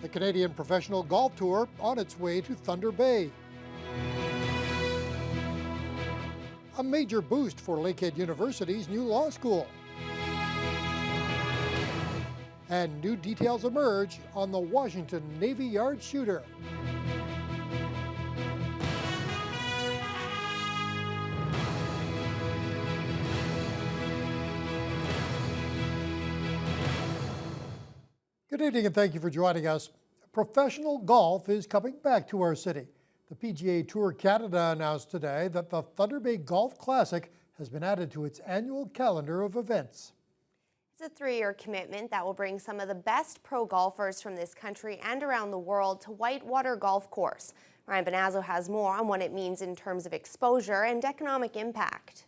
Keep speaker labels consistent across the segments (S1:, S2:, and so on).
S1: The Canadian Professional Golf Tour on its way to Thunder Bay. A major boost for Lakehead University's new law school. And new details emerge on the Washington Navy Yard shooter. Good evening and thank you for joining us. Professional golf is coming back to our city. The PGA Tour Canada announced today that the Thunder Bay Golf Classic has been added to its annual calendar of events.
S2: It's a 3-year commitment that will bring some of the best pro golfers from this country and around the world to Whitewater Golf Course. Ryan Benazzo has more on what it means in terms of exposure and economic impact.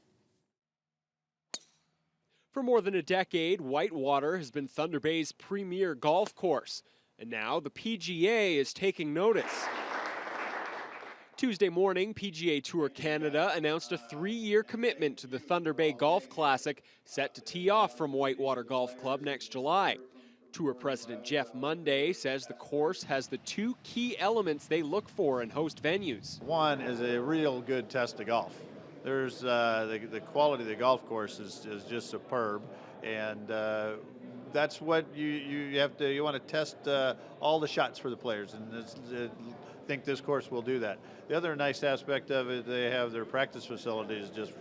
S3: For more than a decade, Whitewater has been Thunder Bay's premier golf course, and now the PGA is taking notice. Tuesday morning, PGA Tour Canada announced a 3-year commitment to the Thunder Bay Golf Classic, set to tee off from Whitewater Golf Club next July. Tour President Jeff Monday says the course has the 2 key elements they look for in host venues.
S4: One is a real good test of golf. There's the quality of the golf course is just superb, and that's what you have to. You want to test all the shots for the players, and I think this course will do that. The other nice aspect of it, they have their practice facilities just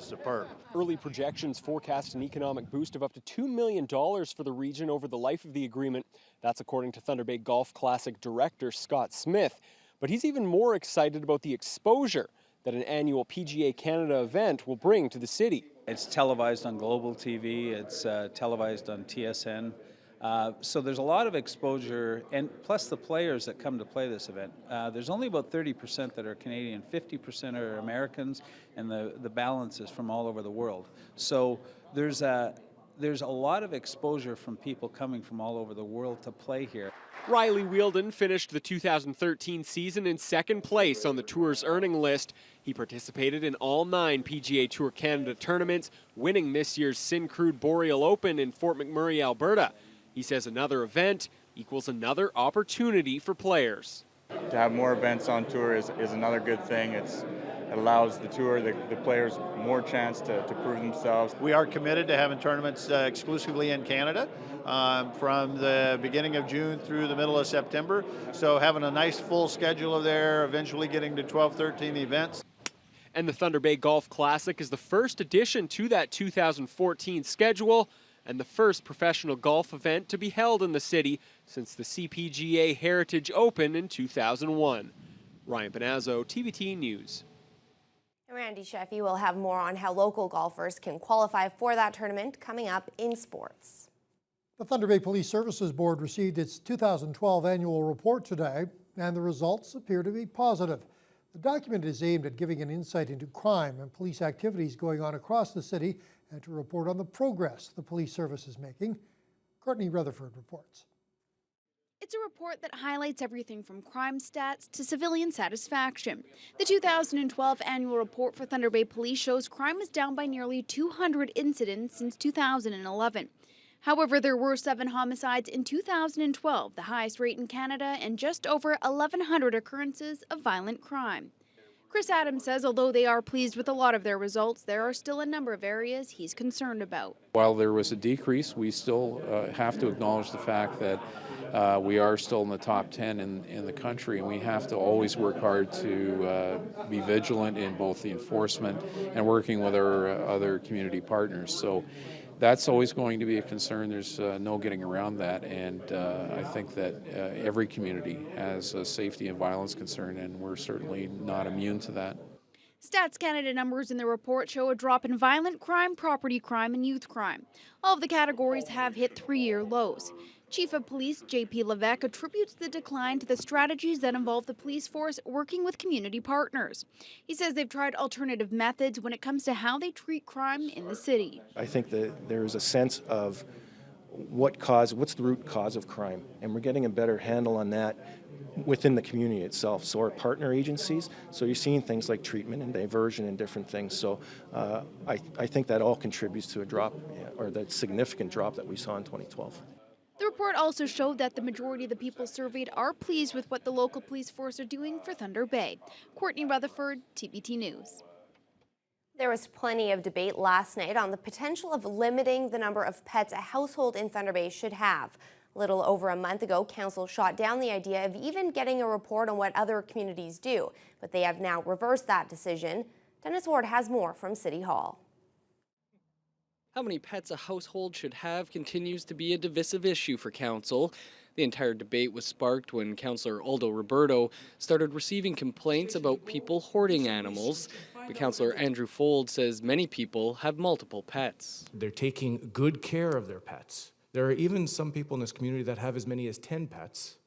S4: superb.
S3: Early projections forecast an economic boost of up to $2 million for the region over the life of the agreement. That's according to Thunder Bay Golf Classic director Scott Smith. But he's even more excited about the exposure that an annual PGA Canada event will bring to the city.
S5: It's televised on Global TV, it's televised on TSN. So there's a lot of exposure, and plus the players that come to play this event. There's only about 30% that are Canadian, 50% are Americans, and the balance is from all over the world. So there's a lot of exposure from people coming from all over the world to play here.
S3: Riley Wheeldon finished the 2013 season in second place on the tour's earning list. He participated in all 9 PGA Tour Canada tournaments, winning this year's Syncrude Boreal Open in Fort McMurray, Alberta. He says another event equals another opportunity for players.
S6: To have more events on tour is another good thing. It allows the tour, the players, more chance to prove themselves.
S4: We are committed to having tournaments exclusively in Canada from the beginning of June through the middle of September. So having a nice full schedule of there, eventually getting to 12, 13 events.
S3: And the Thunder Bay Golf Classic is the first addition to that 2014 schedule and the first professional golf event to be held in the city since the CPGA Heritage Open in 2001. Ryan Benazzo, TBT News.
S2: Randy Sheffy will have more on how local golfers can qualify for that tournament coming up in sports.
S1: The Thunder Bay Police Services Board received its 2012 annual report today, and the results appear to be positive. The document is aimed at giving an insight into crime and police activities going on across the city and to report on the progress the police service is making. Courtney Rutherford reports.
S7: It's a report that highlights everything from crime stats to civilian satisfaction. The 2012 annual report for Thunder Bay Police shows crime is down by nearly 200 incidents since 2011. However, there were 7 homicides in 2012, the highest rate in Canada, and just over 1,100 occurrences of violent crime. Chris Adams says although they are pleased with a lot of their results, there are still a number of areas he's concerned about.
S8: While there was a decrease, we still have to acknowledge the fact that we are still in the top 10 in the country, and we have to always work hard to be vigilant in both the enforcement and working with our other community partners. So that's always going to be a concern. There's no getting around that, and I think that every community has a safety and violence concern, and we're certainly not immune to that.
S7: Stats Canada numbers in the report show a drop in violent crime, property crime, and youth crime. All of the categories have hit 3-year lows. Chief of Police J.P. Levesque attributes the decline to the strategies that involve the police force working with community partners. He says they've tried alternative methods when it comes to how they treat crime in the city.
S9: I think that there's a sense of what's the root cause of crime, and we're getting a better handle on that within the community itself. So our partner agencies, so you're seeing things like treatment and diversion and different things. So I think that all contributes to a drop, or that significant drop that we saw in 2012.
S7: The report also showed that the majority of the people surveyed are pleased with what the local police force are doing for Thunder Bay. Courtney Rutherford, TBT News.
S2: There was plenty of debate last night on the potential of limiting the number of pets a household in Thunder Bay should have. A little over a month ago, Council shot down the idea of even getting a report on what other communities do, but they have now reversed that decision. Dennis Ward has more from City Hall.
S10: How many pets a household should have continues to be a divisive issue for Council. The entire debate was sparked when Councillor Aldo Roberto started receiving complaints about people hoarding animals. But Councillor Andrew Fold says many people have multiple pets.
S11: They're taking good care of their pets. There are even some people in this community that have as many as 10 pets,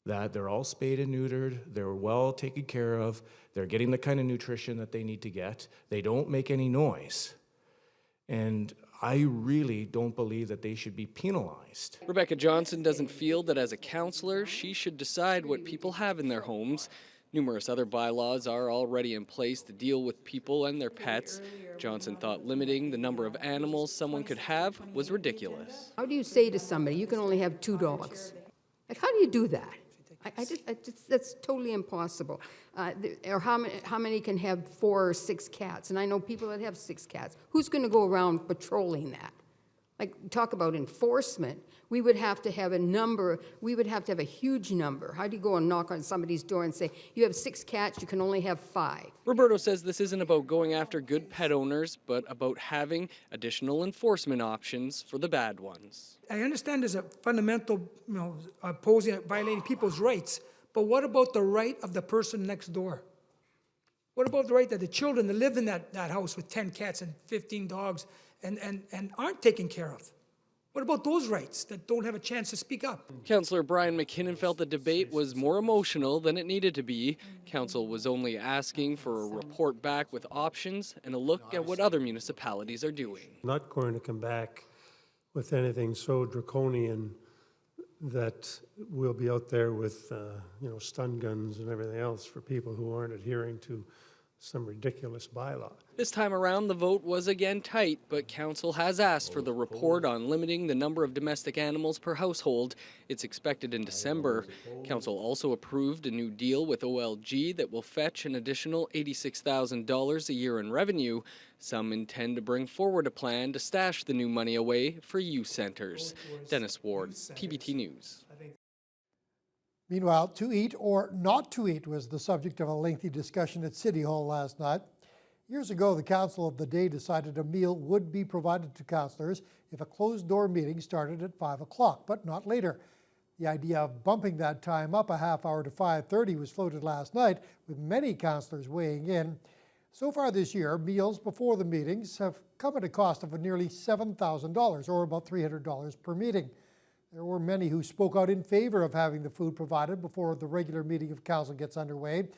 S11: that they're all spayed and neutered, they're well taken care of, they're getting the kind of nutrition that they need to get, they don't make any noise. And I really don't believe that they should be penalized.
S10: Rebecca Johnson doesn't feel that as a councillor, she should decide what people have in their homes. Numerous other bylaws are already in place to deal with people and their pets. Johnson thought limiting the number of animals someone could have was ridiculous.
S12: How do you say to somebody, you can only have 2 dogs? Like, how do you do that? I just that's totally impossible. Or how many can have 4 or 6 cats? And I know people that have 6 cats. Who's going to go around patrolling that? Like, talk about enforcement. We would have to have a number. We would have to have a huge number. How do you go and knock on somebody's door and say, you have 6 cats, you can only have 5?
S10: Roberto says this isn't about going after good pet owners, but about having additional enforcement options for the bad ones.
S13: I understand there's a fundamental, violating people's rights, but what about the right of the person next door? What about the right of the children that live in that house with 10 cats and 15 dogs and aren't taken care of? What about those rights that don't have a chance to speak up?
S10: Councillor Brian McKinnon felt the debate was more emotional than it needed to be. Council was only asking for a report back with options and a look at what other municipalities are doing.
S14: Not going to come back with anything so draconian that we'll be out there with stun guns and everything else for people who aren't adhering to some ridiculous bylaw.
S10: This time around, the vote was again tight, but Council has asked for the report on limiting the number of domestic animals per household. It's expected in December. Council also approved a new deal with OLG that will fetch an additional $86,000 a year in revenue. Some intend to bring forward a plan to stash the new money away for youth centers. Dennis Ward, TBT News.
S1: Meanwhile, to eat or not to eat was the subject of a lengthy discussion at City Hall last night. Years ago, the Council of the Day decided a meal would be provided to councillors if a closed-door meeting started at 5 o'clock, but not later. The idea of bumping that time up a half hour to 5:30 was floated last night, with many councillors weighing in. So far this year, meals before the meetings have come at a cost of nearly $7,000, or about $300 per meeting. There were many who spoke out in favor of having the food provided before the regular meeting of council gets underway,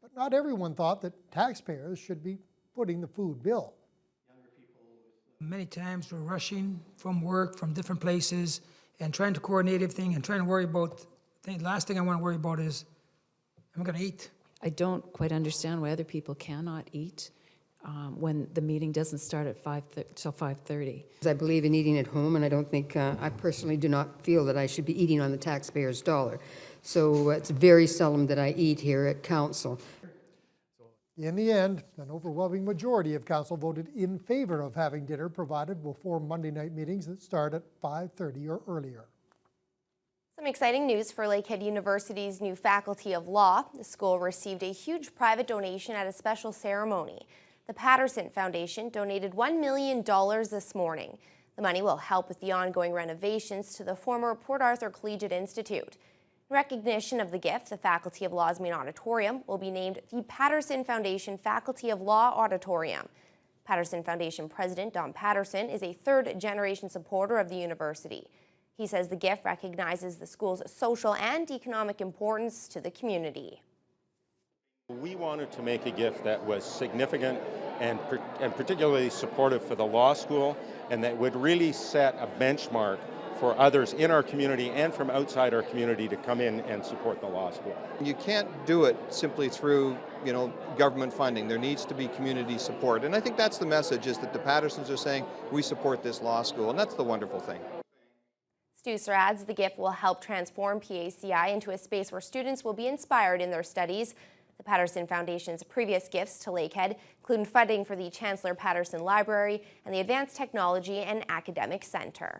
S1: but not everyone thought that taxpayers should be footing the food bill.
S13: Many times we're rushing from work, from different places, and trying to coordinate everything and trying to worry about, the last thing I want to worry about is, am I going to eat?
S15: I don't quite understand why other people cannot eat when the meeting doesn't start at 5:30.
S12: I believe in eating at home, and I don't think, I personally do not feel that I should be eating on the taxpayer's dollar. So it's very seldom that I eat here at council.
S1: In the end, an overwhelming majority of council voted in favor of having dinner provided before Monday night meetings that start at 5:30 or earlier.
S2: Some exciting news for Lakehead University's new Faculty of Law. The school received a huge private donation at a special ceremony. The Patterson Foundation donated $1 million this morning. The money will help with the ongoing renovations to the former Port Arthur Collegiate Institute. In recognition of the gift, the Faculty of Law's main auditorium will be named the Patterson Foundation Faculty of Law Auditorium. Patterson Foundation President Don Patterson is a third-generation supporter of the university. He says the gift recognizes the school's social and economic importance to the community.
S16: We wanted to make a gift that was significant and particularly supportive for the law school, and that would really set a benchmark for others in our community and from outside our community to come in and support the law school.
S17: You can't do it simply through, government funding. There needs to be community support. And I think that's the message, is that the Pattersons are saying, we support this law school, and that's the wonderful thing.
S2: Stuser adds the gift will help transform PACI into a space where students will be inspired in their studies. The Patterson Foundation's previous gifts to Lakehead include funding for the Chancellor Patterson Library and the Advanced Technology and Academic Center.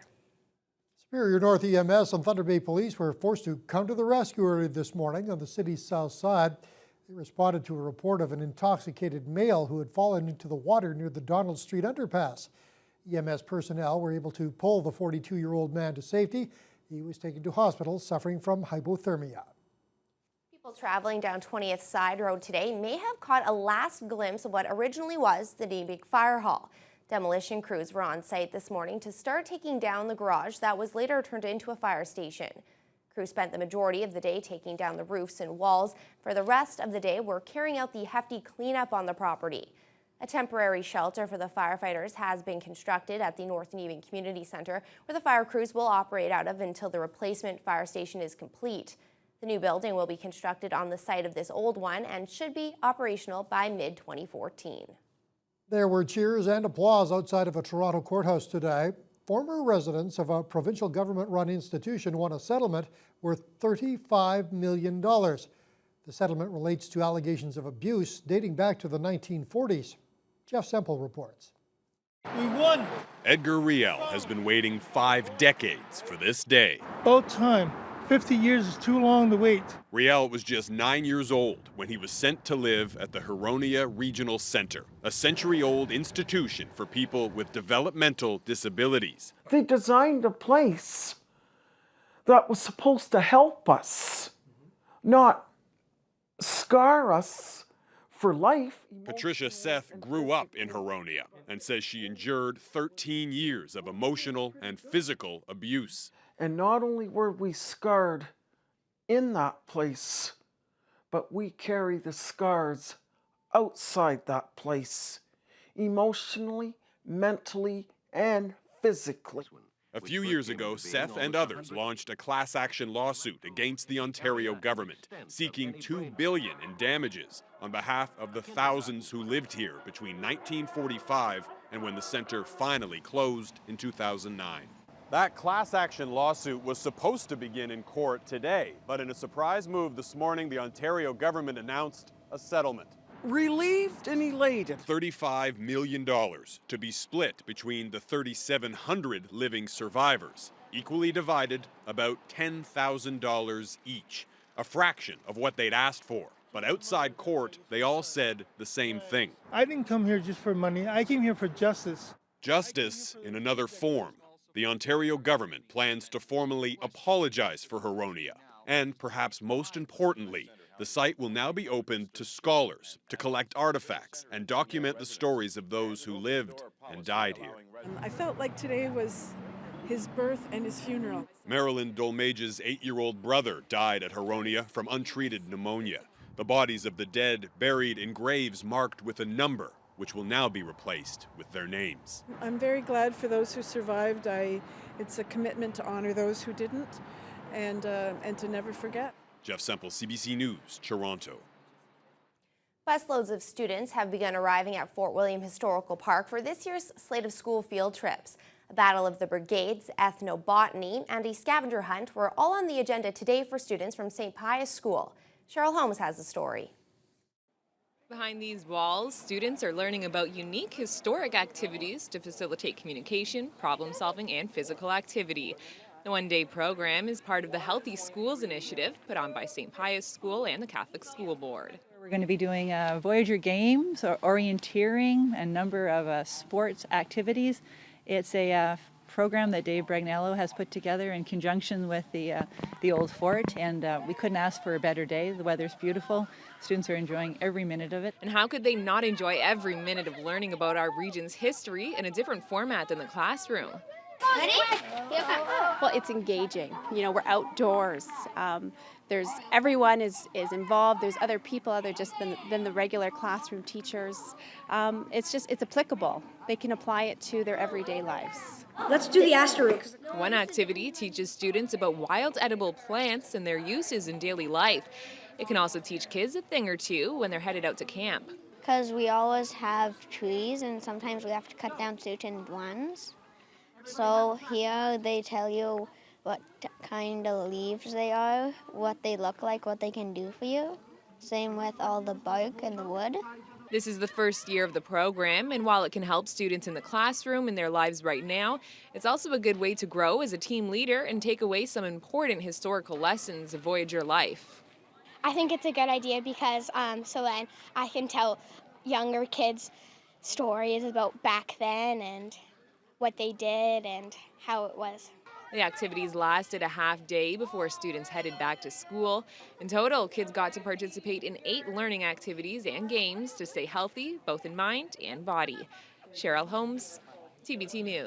S1: Superior North EMS and Thunder Bay Police were forced to come to the rescue early this morning on the city's south side. They responded to a report of an intoxicated male who had fallen into the water near the Donald Street underpass. EMS personnel were able to pull the 42-year-old man to safety. He was taken to hospital suffering from hypothermia.
S2: People traveling down 20th Side Road today may have caught a last glimpse of what originally was the Neenbig Fire Hall. Demolition crews were on site this morning to start taking down the garage that was later turned into a fire station. Crews spent the majority of the day taking down the roofs and walls. For the rest of the day, we're carrying out the hefty cleanup on the property. A temporary shelter for the firefighters has been constructed at the North Neenbig Community Center, where the fire crews will operate out of until the replacement fire station is complete. The new building will be constructed on the site of this old one and should be operational by mid-2014.
S1: There were cheers and applause outside of a Toronto courthouse today. Former residents of a provincial government-run institution won a settlement worth $35 million. The settlement relates to allegations of abuse dating back to the 1940s. Jeff Semple reports.
S18: We won!
S19: Edgar Riel has been waiting 5 decades for this day.
S18: About time. 50 years is too long to wait.
S19: Riel was just 9 years old when he was sent to live at the Heronia Regional Center, a century-old institution for people with developmental disabilities.
S20: They designed a place that was supposed to help us, not scar us for life.
S19: Patricia Seth grew up in Heronia and says she endured 13 years of emotional and physical abuse.
S20: And not only were we scarred in that place, but we carry the scars outside that place, emotionally, mentally, and physically.
S19: A few years ago, Seth and others launched a class action lawsuit against the Ontario government, seeking $2 billion in damages on behalf of the thousands who lived here between 1945 and when the center finally closed in 2009. That class action lawsuit was supposed to begin in court today, but in a surprise move this morning, the Ontario government announced a settlement.
S20: Relieved and elated.
S19: $35 million to be split between the 3,700 living survivors, equally divided about $10,000 each, a fraction of what they'd asked for. But outside court, they all said the same thing.
S18: I didn't come here just for money. I came here for justice.
S19: Justice in another form. The Ontario government plans to formally apologize for Heronia. And perhaps most importantly, the site will now be open to scholars to collect artifacts and document the stories of those who lived and died here.
S21: I felt like today was his birth and his funeral.
S19: Marilyn Dolmage's 8-year-old brother died at Heronia from untreated pneumonia. The bodies of the dead buried in graves marked with a number, which will now be replaced with their names.
S21: I'm very glad for those who survived. It's a commitment to honor those who didn't and to never forget.
S19: Jeff Semple, CBC News, Toronto.
S2: Busloads of students have begun arriving at Fort William Historical Park for this year's slate of school field trips. A battle of the brigades, ethnobotany, and a scavenger hunt were all on the agenda today for students from St. Pius School. Cheryl Holmes has the story.
S22: Behind these walls, students are learning about unique historic activities to facilitate communication, problem solving, and physical activity. The one-day program is part of the Healthy Schools initiative put on by St. Pius School and the Catholic School Board.
S23: We're going to be doing Voyager games, or orienteering, and a number of sports activities. It's a program that Dave Bragnello has put together in conjunction with the old fort, and we couldn't ask for a better day. The weather's beautiful. Students are enjoying every minute of it.
S22: And how could they not enjoy every minute of learning about our region's history in a different format than the classroom?
S24: Well, it's engaging. You know, we're outdoors. Everyone is involved. There's other people other just than the regular classroom teachers. It's applicable. They can apply it to their everyday lives.
S22: Let's do the asteroid. One activity teaches students about wild edible plants and their uses in daily life. It can also teach kids a thing or two when they're headed out to camp.
S25: Because we always have trees and sometimes we have to cut down certain ones. So here they tell you what kind of leaves they are, what they look like, what they can do for you. Same with all the bark and the wood.
S22: This is the first year of the program, and while it can help students in the classroom in their lives right now, it's also a good way to grow as a team leader and take away some important historical lessons of Voyager life.
S25: I think it's a good idea because so then I can tell younger kids stories about back then and what they did and how it was.
S22: The activities lasted a half day before students headed back to school. In total, kids got to participate in 8 learning activities and games to stay healthy, both in mind and body. Cheryl Holmes, TBT News.